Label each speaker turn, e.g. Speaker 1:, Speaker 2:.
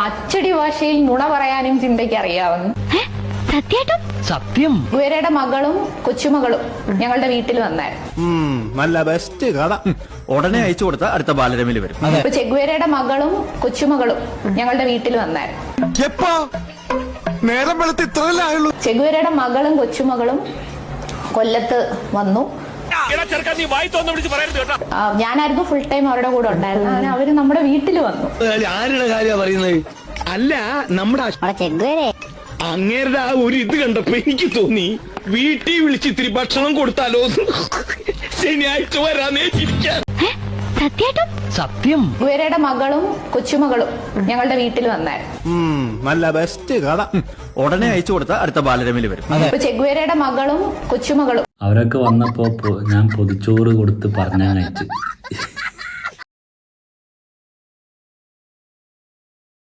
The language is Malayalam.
Speaker 1: അച്ചടി ഭാഷയിൽ നുണ പറയാനും ചിന്തയ്ക്ക് അറിയാവുന്നു.
Speaker 2: സത്യം.
Speaker 1: ചെഗുവേരയുടെ മകളും കൊച്ചുമകളും ഞങ്ങളുടെ വീട്ടിൽ വന്നായിരുന്നു.
Speaker 3: നല്ല ബെസ്റ്റ് കഥ.
Speaker 4: ഉടനെ അയച്ചു കൊടുത്ത അടുത്ത ബാലരമയിൽ വരും.
Speaker 1: ഇപ്പൊ ചെഗുവേരയുടെ മകളും കൊച്ചുമകളും ഞങ്ങളുടെ വീട്ടിൽ വന്നായിരുന്നു.
Speaker 3: നേരം വെളുത്ത് ഇത്രയല്ലേ ആയുള്ളൂ.
Speaker 1: ചെഗുവേരയുടെ മകളും കൊച്ചുമകളും കൊല്ലത്ത് വന്നു. ഞാനായിരുന്നു ഫുൾ ടൈം അവരുടെ കൂടെ ഉണ്ടായിരുന്നു. അങ്ങനെ അവര് നമ്മുടെ വീട്ടിൽ വന്നു.
Speaker 2: ആരുടെ കാര്യ പറയുന്നത്? അല്ല, നമ്മുടെ
Speaker 5: ചെഗുവേരെ
Speaker 2: അങ്ങേരുടെ ആ ഒരു ഇത് കണ്ടപ്പോ എനിക്ക് തോന്നി വീട്ടിൽ വിളിച്ച് ഇത്തിരി ഭക്ഷണം കൊടുത്താലോ. ശനിയാഴ്ച വരാനേ ചിരിക്കാൻ. സത്യം.
Speaker 1: ചെഗുവേരയുടെ മകളും കൊച്ചുമകളും ഞങ്ങളുടെ വീട്ടിൽ വന്നായിരുന്നു.
Speaker 3: നല്ല ബെസ്റ്റ് കഥ.
Speaker 4: ഉടനെ അയച്ചു കൊടുത്ത അടുത്ത ബാലരമയിൽ വരും.
Speaker 1: ഇപ്പൊ ചെഗുവേരയുടെ മകളും കൊച്ചുമകളും
Speaker 6: അവരൊക്കെ വന്നപ്പോ ഞാൻ പൊതിച്ചോറ് കൊടുത്ത് പറഞ്ഞയച്ചു.